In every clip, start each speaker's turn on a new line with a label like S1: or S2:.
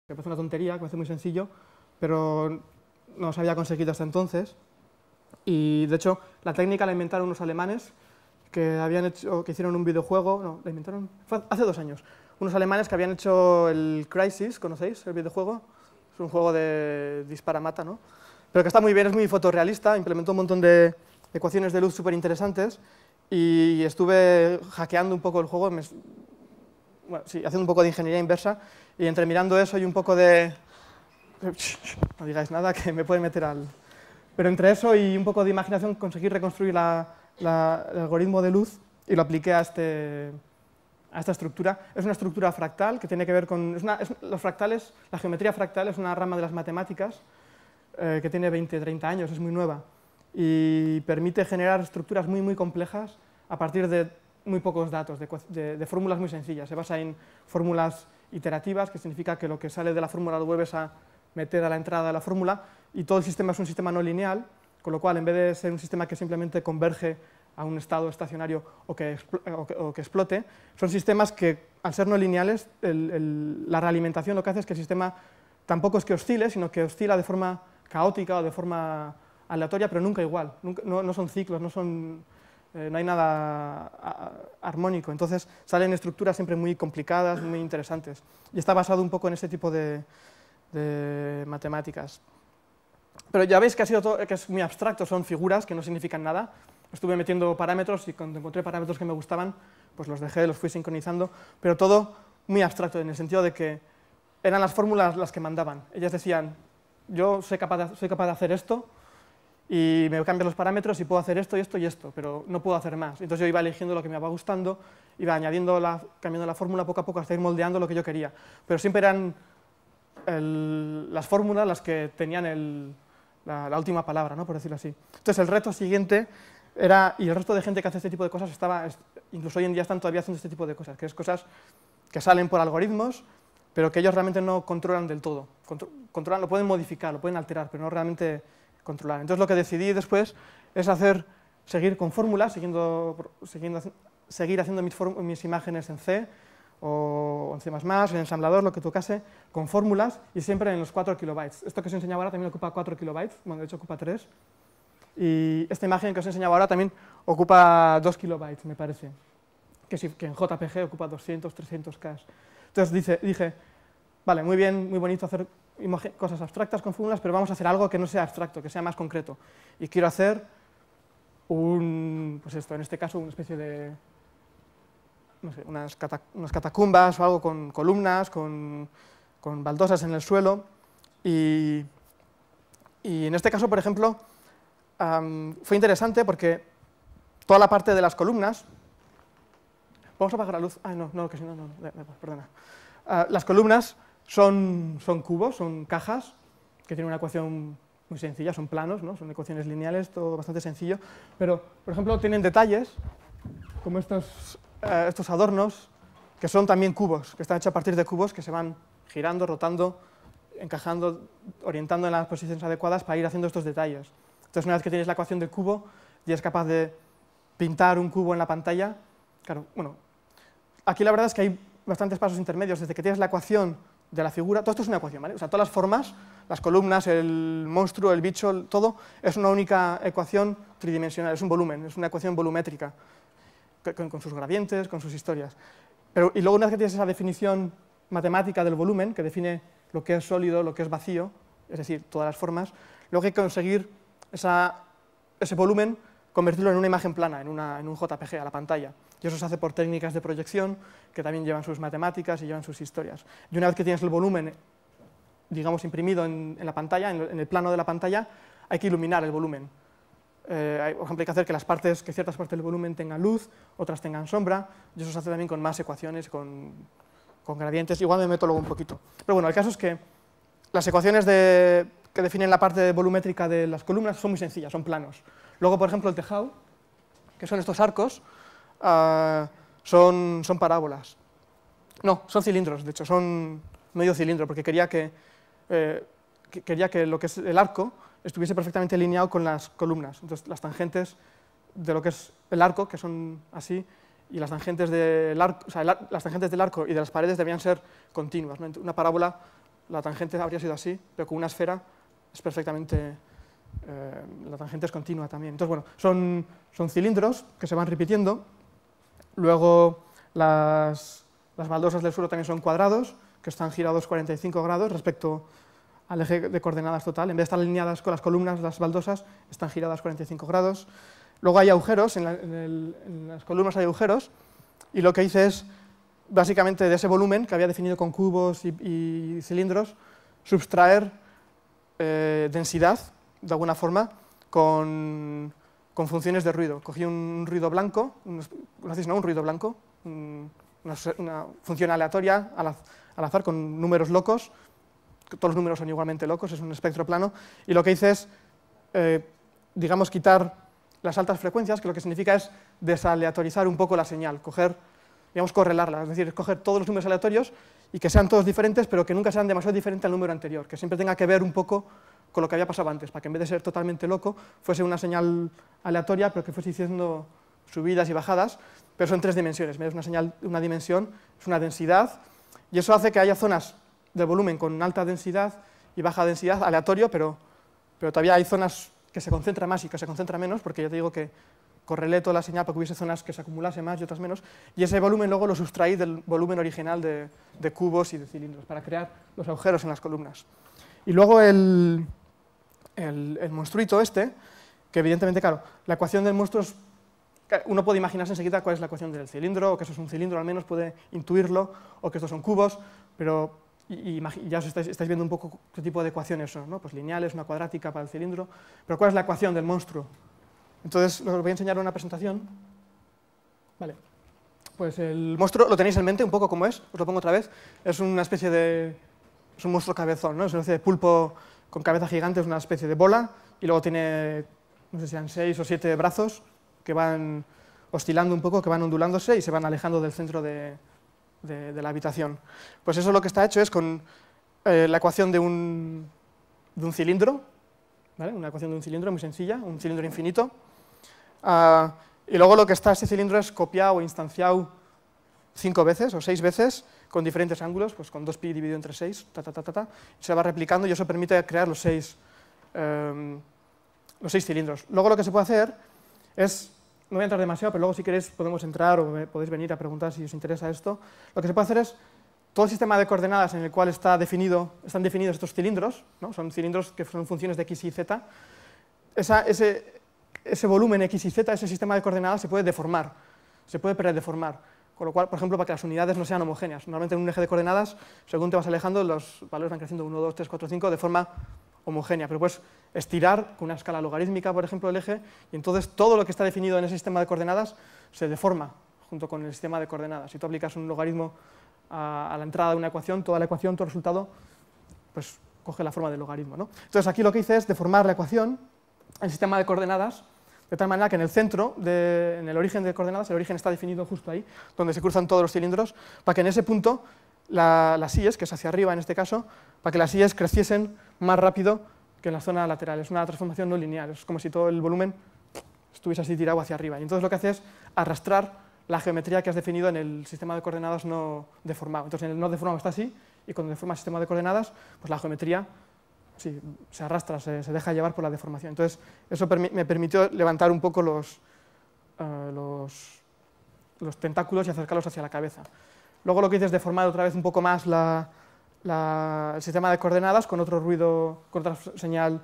S1: Me parece una tontería, que me parece muy sencillo, pero no se había conseguido hasta entonces. Y de hecho, la técnica la inventaron unos alemanes que hicieron un videojuego, no, la inventaron, fue hace 2 años, unos alemanes que habían hecho el Crysis, ¿conocéis el videojuego? Es un juego de dispara-mata, ¿no? Pero que está muy bien, es muy fotorrealista, implementó un montón de ecuaciones de luz súper interesantes y estuve hackeando un poco el juego, bueno, sí, haciendo un poco de ingeniería inversa, y entre mirando eso y un poco de... No digáis nada, que me puede meter al... Pero entre eso y un poco de imaginación conseguí reconstruir el algoritmo de luz y lo apliqué a esta estructura. Es una estructura fractal que tiene que ver con... los fractales, la geometría fractal es una rama de las matemáticas que tiene 20-30 años, es muy nueva, y permite generar estructuras muy, muy complejas a partir de muy pocos datos, de fórmulas muy sencillas. Se basa en fórmulas iterativas, que significa que lo que sale de la fórmula lo vuelves a meter a la entrada de la fórmula, y todo el sistema es un sistema no lineal, con lo cual, en vez de ser un sistema que simplemente converge a un estado estacionario o que explote, son sistemas que, al ser no lineales, la realimentación lo que hace es que el sistema tampoco es que oscile, sino que oscila de forma caótica o de forma aleatoria, pero nunca igual, no son ciclos, no hay nada armónico, entonces salen estructuras siempre muy complicadas, muy interesantes, y está basado un poco en este tipo de matemáticas. Pero ya veis que es muy abstracto, son figuras que no significan nada. Estuve metiendo parámetros y cuando encontré parámetros que me gustaban, pues los dejé, los fui sincronizando, pero todo muy abstracto, en el sentido de que eran las fórmulas las que mandaban. Ellas decían, yo soy capaz de hacer esto, y me cambian los parámetros y puedo hacer esto y esto y esto, pero no puedo hacer más. Entonces yo iba eligiendo lo que me iba gustando, iba cambiando la fórmula poco a poco hasta ir moldeando lo que yo quería. Pero siempre eran las fórmulas las que tenían la última palabra, ¿no? Por decirlo así. Entonces el reto siguiente era, y el resto de gente que hace este tipo de cosas incluso hoy en día están todavía haciendo este tipo de cosas, que es cosas que salen por algoritmos, pero que ellos realmente no controlan del todo. Controlan, lo pueden modificar, lo pueden alterar, pero no realmente controlar. Entonces lo que decidí después es seguir con fórmulas, seguir haciendo mis imágenes en C o en C++, en ensamblador, lo que tocase, con fórmulas y siempre en los 4 kilobytes. Esto que os he enseñado ahora también ocupa 4 kilobytes, bueno, de hecho ocupa 3. Y esta imagen que os he enseñado ahora también ocupa 2 kilobytes, me parece, que en JPG ocupa 200, 300K. Entonces dije, vale, muy bien, muy bonito hacer cosas abstractas con fórmulas, pero vamos a hacer algo que no sea abstracto, que sea más concreto. Y quiero hacer pues esto, en este caso una especie de, no sé, unas catacumbas o algo con columnas, con baldosas en el suelo. Y en este caso, por ejemplo, fue interesante porque toda la parte de las columnas... ¿Vamos a apagar la luz? Ah, no, que si no, perdona. Las columnas son cubos, son cajas que tienen una ecuación muy sencilla, son planos, ¿no? Son ecuaciones lineales, todo bastante sencillo, pero, por ejemplo, tienen detalles, como estos adornos, que son también cubos, que están hechos a partir de cubos que se van girando, rotando, encajando, orientando en las posiciones adecuadas para ir haciendo estos detalles. Entonces, una vez que tienes la ecuación del cubo, ya es capaz de pintar un cubo en la pantalla. Claro, bueno, aquí la verdad es que hay bastantes pasos intermedios, desde que tienes la ecuación de la figura, todo esto es una ecuación, ¿vale? O sea, todas las formas, las columnas, el monstruo, el bicho, todo es una única ecuación tridimensional, es un volumen, es una ecuación volumétrica, con sus gradientes, con sus historias. Y luego, una vez que tienes esa definición matemática del volumen, que define lo que es sólido, lo que es vacío, es decir, todas las formas, luego hay que conseguir ese volumen, convertirlo en una imagen plana, en un JPG a la pantalla. Y eso se hace por técnicas de proyección, que también llevan sus matemáticas y llevan sus historias. Y una vez que tienes el volumen, digamos, imprimido en la pantalla, en el plano de la pantalla, hay que iluminar el volumen. Por ejemplo, hay que hacer que ciertas partes del volumen tengan luz, otras tengan sombra, y eso se hace también con más ecuaciones, con gradientes. Igual me meto luego un poquito. Pero bueno, el caso es que las ecuaciones que definen la parte volumétrica de las columnas son muy sencillas, son planos. Luego, por ejemplo, el tejado, que son estos arcos, son parábolas. No, son cilindros, de hecho, son medio cilindro, porque quería que lo que es el arco estuviese perfectamente alineado con las columnas. Entonces, las tangentes de lo que es el arco, que son así, y las tangentes del arco, o sea, las tangentes del arco y de las paredes debían ser continuas, ¿no? Una parábola la tangente habría sido así, pero con una esfera es perfectamente, la tangente es continua también. Entonces, bueno, son cilindros que se van repitiendo. Luego las baldosas del suelo también son cuadrados, que están girados 45 grados respecto al eje de coordenadas total. En vez de estar alineadas con las columnas, las baldosas están giradas 45 grados. Luego hay agujeros, en las columnas hay agujeros, y lo que hice es, básicamente de ese volumen que había definido con cubos y cilindros, subtraer densidad, de alguna forma, con funciones de ruido. Cogí un ruido blanco, un ruido blanco, una función aleatoria al azar con números locos, todos los números son igualmente locos, es un espectro plano, y lo que hice es, digamos, quitar las altas frecuencias, que lo que significa es desaleatorizar un poco la señal, digamos, correlarla, es decir, coger todos los números aleatorios y que sean todos diferentes, pero que nunca sean demasiado diferentes al número anterior, que siempre tenga que ver un poco con lo que había pasado antes, para que en vez de ser totalmente loco, fuese una señal aleatoria, pero que fuese haciendo subidas y bajadas, pero son 3 dimensiones, en vez de una dimensión, es una densidad, y eso hace que haya zonas del volumen con alta densidad y baja densidad, aleatorio, pero todavía hay zonas que se concentran más y que se concentran menos, porque ya te digo que correlé toda la señal para que hubiese zonas que se acumulase más y otras menos, y ese volumen luego lo sustraí del volumen original de cubos y de cilindros, para crear los agujeros en las columnas. Y luego el monstruito este, que evidentemente, claro, la ecuación del monstruo es, uno puede imaginarse enseguida cuál es la ecuación del cilindro, o que eso es un cilindro, al menos puede intuirlo, o que estos son cubos, pero ya os estáis viendo un poco qué tipo de ecuaciones son, ¿no? Pues lineales, una cuadrática para el cilindro, pero ¿cuál es la ecuación del monstruo? Entonces, os voy a enseñar una presentación. Vale. Pues el monstruo lo tenéis en mente un poco como es, os lo pongo otra vez, es una especie de, es un monstruo cabezón, ¿no? Es una especie de pulpo con cabeza gigante, es una especie de bola, y luego tiene, no sé si sean 6 o 7 brazos que van oscilando un poco, que van ondulándose y se van alejando del centro de la habitación. Pues eso lo que está hecho es con la ecuación de un cilindro, ¿vale? Una ecuación de un cilindro muy sencilla, un cilindro infinito, y luego lo que está ese cilindro es copiado o instanciado 5 veces o 6 veces con diferentes ángulos, pues con 2pi dividido entre 6, se va replicando y eso permite crear los 6 cilindros. Luego lo que se puede hacer es, no voy a entrar demasiado, pero luego si queréis podemos entrar o podéis venir a preguntar si os interesa esto. Lo que se puede hacer es todo el sistema de coordenadas en el cual están definidos estos cilindros, ¿no? Son cilindros que son funciones de x y z, ese volumen x y z, ese sistema de coordenadas se puede deformar, se puede predeformar, con lo cual, por ejemplo, para que las unidades no sean homogéneas. Normalmente en un eje de coordenadas, según te vas alejando, los valores van creciendo 1, 2, 3, 4, 5 de forma homogénea, pero puedes estirar con una escala logarítmica, por ejemplo, el eje, y entonces todo lo que está definido en ese sistema de coordenadas se deforma junto con el sistema de coordenadas. Si tú aplicas un logaritmo a la entrada de una ecuación, toda la ecuación, todo el resultado, pues coge la forma del logaritmo, ¿no? Entonces aquí lo que hice es deformar la ecuación, el sistema de coordenadas, de tal manera que en el centro, en el origen de coordenadas, el origen está definido justo ahí, donde se cruzan todos los cilindros, para que en ese punto las íes, que es hacia arriba en este caso, para que las íes creciesen más rápido que en la zona lateral. Es una transformación no lineal, es como si todo el volumen estuviese así tirado hacia arriba. Y entonces lo que hace es arrastrar la geometría que has definido en el sistema de coordenadas no deformado. Entonces en el no deformado está así, y cuando deforma el sistema de coordenadas, pues la geometría sí, se arrastra, se deja llevar por la deformación. Entonces eso me permitió levantar un poco los tentáculos y acercarlos hacia la cabeza. Luego lo que hice es deformar otra vez un poco más el sistema de coordenadas con otro ruido, con otra señal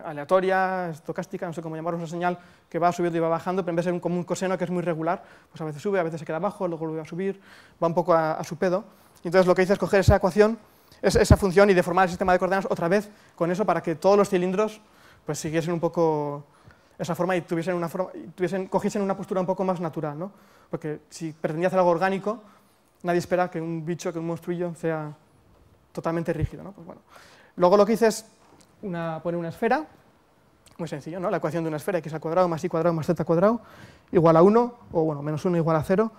S1: aleatoria, estocástica, no sé cómo llamarlo, una señal que va subiendo y va bajando, pero en vez de ser como un coseno que es muy regular, pues a veces sube, a veces se queda abajo, luego vuelve a subir, va un poco a su pedo. Y entonces lo que hice es coger esa ecuación, esa función y deformar el sistema de coordenadas otra vez con eso para que todos los cilindros pues siguiesen un poco esa forma y cogiesen una postura un poco más natural, ¿no? Porque si pretendía hacer algo orgánico, nadie espera que un bicho, que un monstruillo sea totalmente rígido, ¿no? Pues bueno. Luego lo que hice es poner una esfera, muy sencillo, ¿no? La ecuación de una esfera, x al cuadrado más y cuadrado más z cuadrado igual a 1, o bueno, menos 1 igual a 0,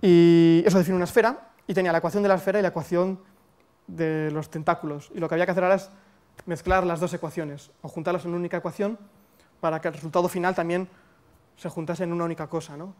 S1: y eso define una esfera, y tenía la ecuación de la esfera y la ecuación de los tentáculos, y lo que había que hacer ahora es mezclar las dos ecuaciones, o juntarlas en una única ecuación, para que el resultado final también se juntase en una única cosa, ¿no?